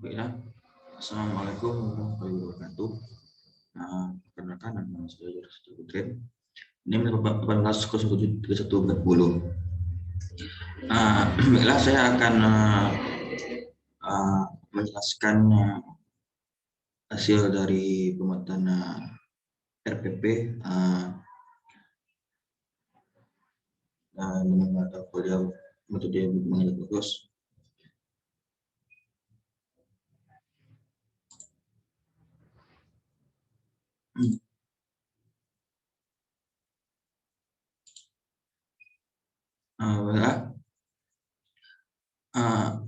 Baiklah, Assalamualaikum warahmatullahi wabarakatuh. Perkenalkan nama saya Yusuf Putri. Ini merupakan 18.01.30. Baiklah, saya akan menjelaskan hasil dari pemuatan RPP dengan mata kuliah metode mengajar khusus.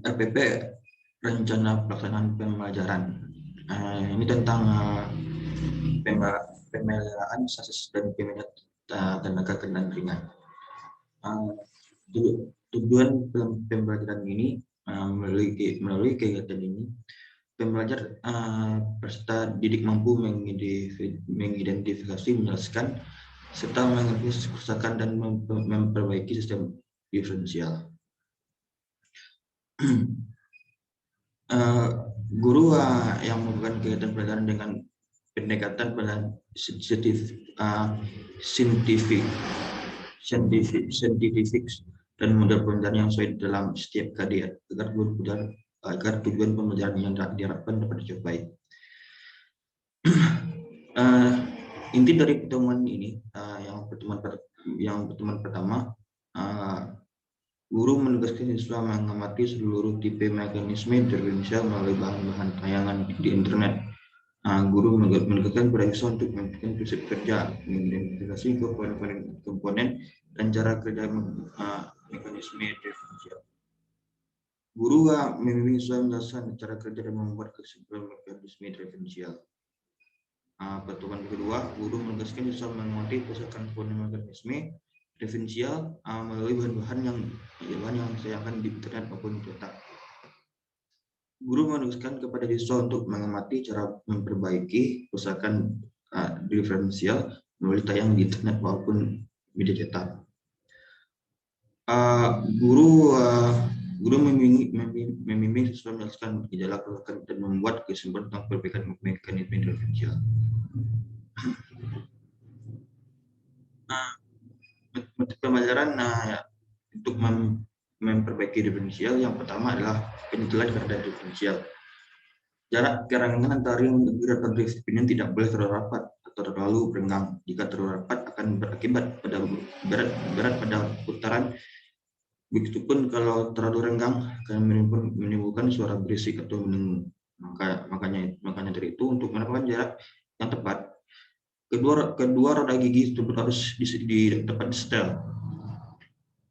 RPP rencana pelaksanaan pembelajaran. Ini tentang pemeliharaan sasis dan peminat tenaga kerja ringan. Tujuan pembelajaran ini melalui kegiatan ini pembelajar peserta didik mampu mengidentifikasi, menjelaskan, serta menganalisis kerusakan dan memperbaiki sistem diferensial. Guru yang melakukan kegiatan pelajaran dengan pendekatan saintifik dan model pembelajaran yang sesuai dalam setiap kajian agar tujuan pembelajaran yang diharapkan dapat dicapai. Inti dari pertemuan ini, yang pertemuan pertama, guru menugaskan siswa mengamati seluruh tipe mekanisme diferensial melalui bahan-bahan tayangan di internet. Guru menugaskan pada siswa untuk menentukan prinsip kerja, mengidentifikasi komponen dan cara kerja mekanisme diferensial. Guru membimbing siswa menjelaskan cara kerja dan membuat kesimpulan mekanisme diferensial. Pertemuan kedua, guru menugaskan siswa mengamati pusaka komponen mekanisme diferensial melalui bahan-bahan yang disayangkan di internet maupun cetak. Guru menugaskan kepada siswa untuk mengamati cara memperbaiki kerusakan diferensial melalui tayang di internet maupun media cetak. Guru membimbing siswa menjelaskan gejala kerusakan dan membuat kesimpulan tentang perbaikan mekanisme diferensial. Metode pembelajaran untuk memperbaiki diferensial, yang pertama adalah penyetelan keadaan diferensial. Jarak kerangan antara ring atau drive pinion tidak boleh terlalu rapat atau terlalu renggang. Jika terlalu rapat akan berakibat pada berat pada putaran. Begitupun kalau terlalu renggang akan menimbulkan suara berisik atau mendengung. Makanya dari itu, untuk mendapatkan jarak yang tepat, kedua roda gigi tersebut harus dapat disetel.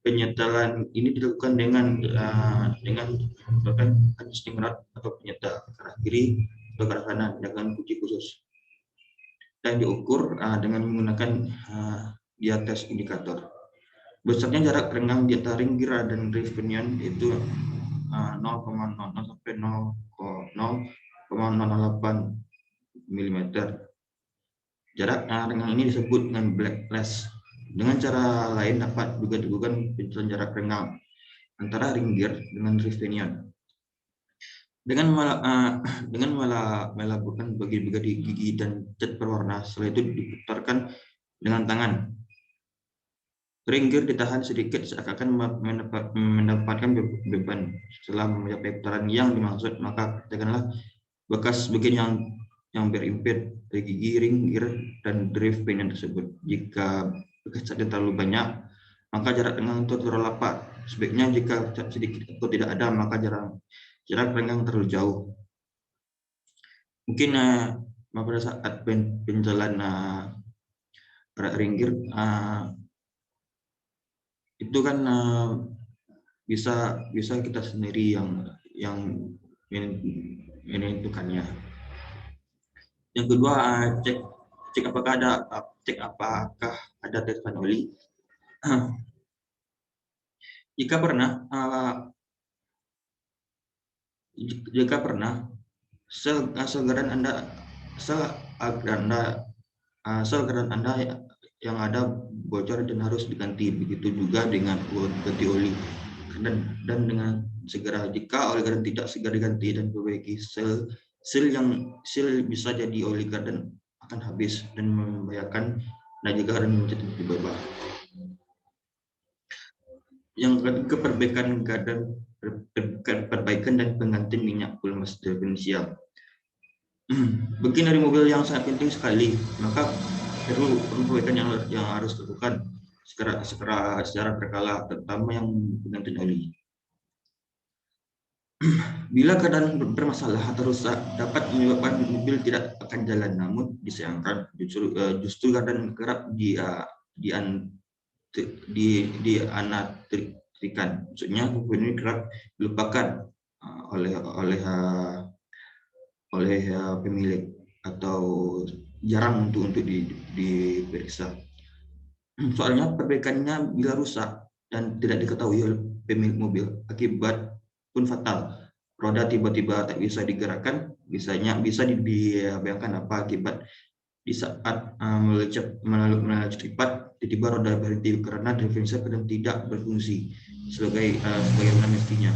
Penyetelan ini dilakukan dengan menggunakan adjusting rod atau penyetel ke arah kiri atau ke arah kanan dengan kunci khusus, dan diukur dengan menggunakan dia tes indikator. Besarnya jarak renggang di antara ring gear dan drive pinion itu 0,00 sampai 0,008 mm. Jarak renggang ini disebut dengan backlash. Dengan cara lain dapat juga dilakukan penyetelan jarak renggang antara ring gear dengan drive pinion dengan melakukan bagi-bagi gigi dan cat berwarna. Setelah itu diputarkan dengan tangan. Ring gear ditahan sedikit seakan mendapatkan beban. Setelah mencapai putaran yang dimaksud, maka tekanlah bekas bagian yang berimpit dari gigi, ring gear, dan drive pinion tersebut. Jika bekas catnya terlalu banyak, maka jarak renggang itu terlalu rapat. Sebaiknya jika cat sedikit atau tidak ada, maka jarak renggang terlalu jauh. Mungkin pada saat penyetelan ring gear itu kan bisa kita sendiri yang menentukannya. Yang kedua, cek apakah ada tetesan oli. Jika pernah, sel geran Anda yang ada bocor dan harus diganti. Begitu juga dengan ganti oli. Dan dengan segera. Jika oli gardan tidak segera diganti dan diperbaiki, sel bisa jadi oli gardan akan habis dan membahayakan dan juga gardan menjadi berubah. Yang ketiga, perbaikan dan pengganti minyak pelumas diferensial. Bagi dari mobil yang sangat penting sekali, maka perlu perbaikan yang harus dilakukan secara berkala, terutama yang pengganti oli. Bila keadaan bermasalah atau rusak dapat menyebabkan mobil tidak akan jalan, namun disayangkan justru keadaan kerap dianatrikan. Maksudnya mobil ini kerap dilupakan oleh pemilik atau jarang untuk diperiksa. Soalnya perbaikannya bila rusak dan tidak diketahui oleh pemilik mobil, akibat pun fatal. Roda tiba-tiba tak bisa digerakkan, bisa dibayangkan apa akibat di saat melalui cepat, tiba-tiba roda berhenti karena diferensial kadang tidak berfungsi sebagaimana mestinya.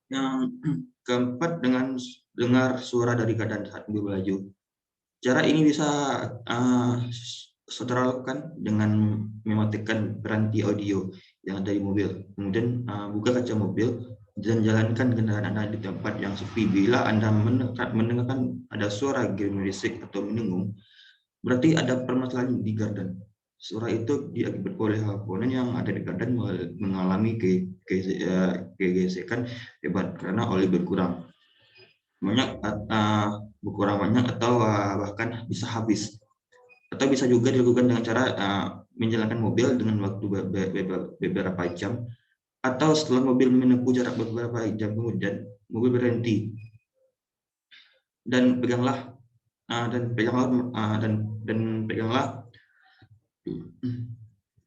Yang keempat, dengan dengar suara dari keadaan saat mobil melaju. Cara ini bisa saudara lakukan dengan mematikan peranti audio yang ada di mobil. Kemudian buka kaca mobil dan jalankan kendaraan Anda di tempat yang sepi. Bila Anda mendengarkan ada suara gemericik atau mendengung, berarti ada permasalahan di gardan. Suara itu diakibatkan oleh komponen yang ada di gardan mengalami gesekan hebat karena oli berkurang banyak atau bahkan bisa habis. Atau bisa juga dilakukan dengan cara menjalankan mobil dengan waktu beberapa jam, atau setelah mobil menempuh jarak beberapa jam kemudian mobil berhenti, dan peganglah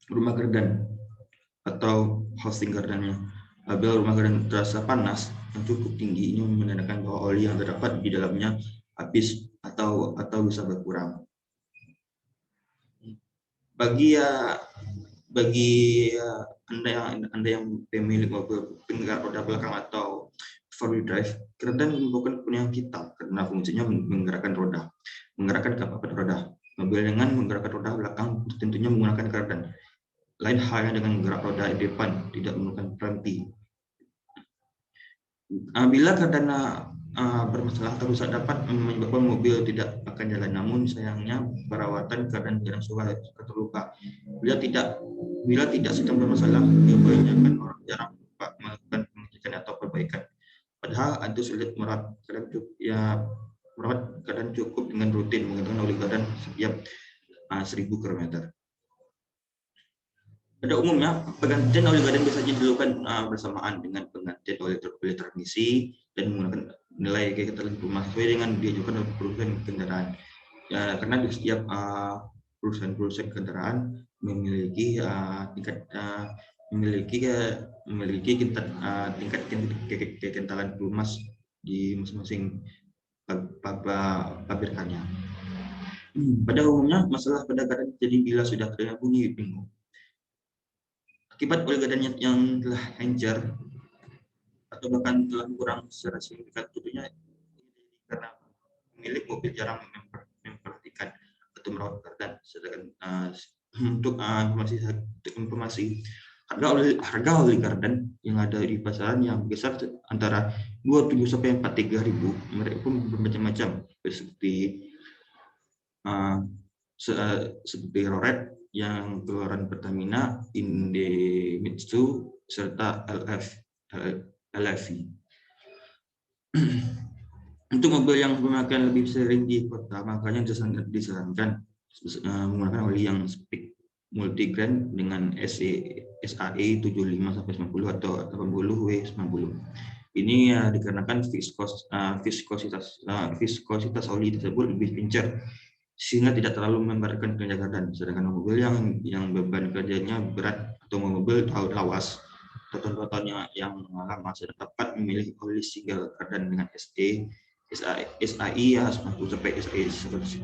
rumah gardan atau housing gardannya. Apabila rumah gardan terasa panas yang cukup tinggi, ini menandakan bahwa oli yang terdapat di dalamnya habis atau bisa berkurang. Bagi anda yang pemilik mobil penggerak roda belakang atau four-wheel drive, gardan merupakan kepunyaan kita karena fungsinya menggerakkan kapak roda. Mobil dengan menggerakkan roda belakang tentunya menggunakan gardan. Lain halnya dengan menggerak roda depan, tidak menggunakan peranti. Bila gardan bermasalah atau rusak dapat menyebabkan mobil tidak akan jalan, namun sayangnya perawatan gardan jarang suka terluka. Bila tidak sedang bermasalah, kebanyakan orang jarang melakukan pengecekan atau perbaikan. Padahal itu sulit merawat gardan cukup dengan rutin mengganti oli gardan setiap 1000 km. Pada umumnya, penggantian oli gardan biasanya dilakukan bersamaan dengan penggantian oli transmisi dan menggunakan nilai kekebalan rumah sesuai dengan diajukan oleh perusahaan kendaraan. Ya, karena di setiap perusahaan kendaraan memiliki tingkat kekentalan pelumas di masing-masing pabrikannya. Pada umumnya, masalah pada gardan jadi bila sudah terdengar bunyi bingung akibat oli gardan yang telah hancur atau bahkan telah kurang secara signifikan, tentunya karena pemilik mobil jarang memperhatikan atau merawat gardan. Sedangkan untuk informasi harga oli gardan yang ada di pasaran yang besar antara 27 sampai 43.000. Mereka pun bermacam-macam seperti Roret yang keluaran Pertamina, Indemitsu, serta LFV. Untuk mobil yang menggunakan lebih sering di kota, makanya disarankan menggunakan oli yang spek multigrain dengan SAE 75-90 atau 80W90. Ini dikarenakan viskositas oli tersebut lebih lincah sehingga tidak terlalu memberatkan kerja gardan. Sedangkan mobil yang beban kerjanya berat atau mobil lawas tonton-tontonnya yang lama sudah dapat memilih oli single gardan dengan SAI 90 sampai SAI 140.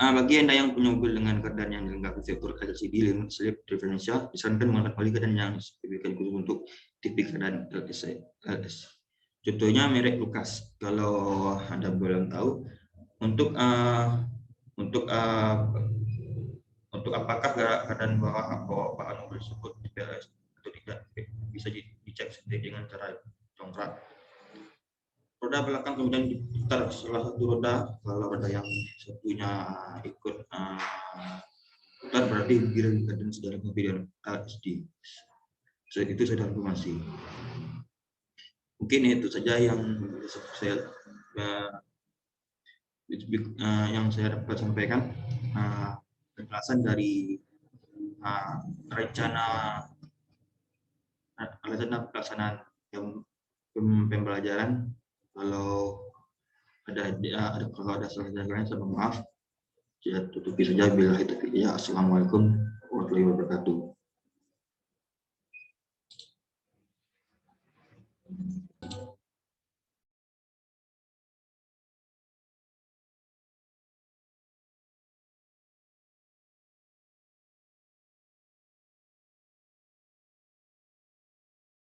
Bagi Anda yang punya mobil dengan keadaan yang dilengkapi fitur LCD Sleep Differential, disarankan menggunakan oli keadaan yang diberikan khusus untuk tipe keadaan LS. Contohnya merek Lucas. Kalau Anda belum tahu, untuk untuk apakah keadaan bawah bahan mobil tersebut tipe LS atau tidak, bisa dicek sendiri dengan cara congkrak. Roda belakang kemudian diputar salah satu roda. Kalau roda yang satunya ikut putar, berarti keadaan sedang mobil LSD. Itu sudah informasi. Mungkin itu saja yang saya dapat sampaikan. Penjelasan dari rencana pelaksanaan pembelajaran. Kalau ada salah lain, saya mohon maaf. Ya, tutupi saja. Bila itu ya, assalamualaikum warahmatullahi wabarakatuh.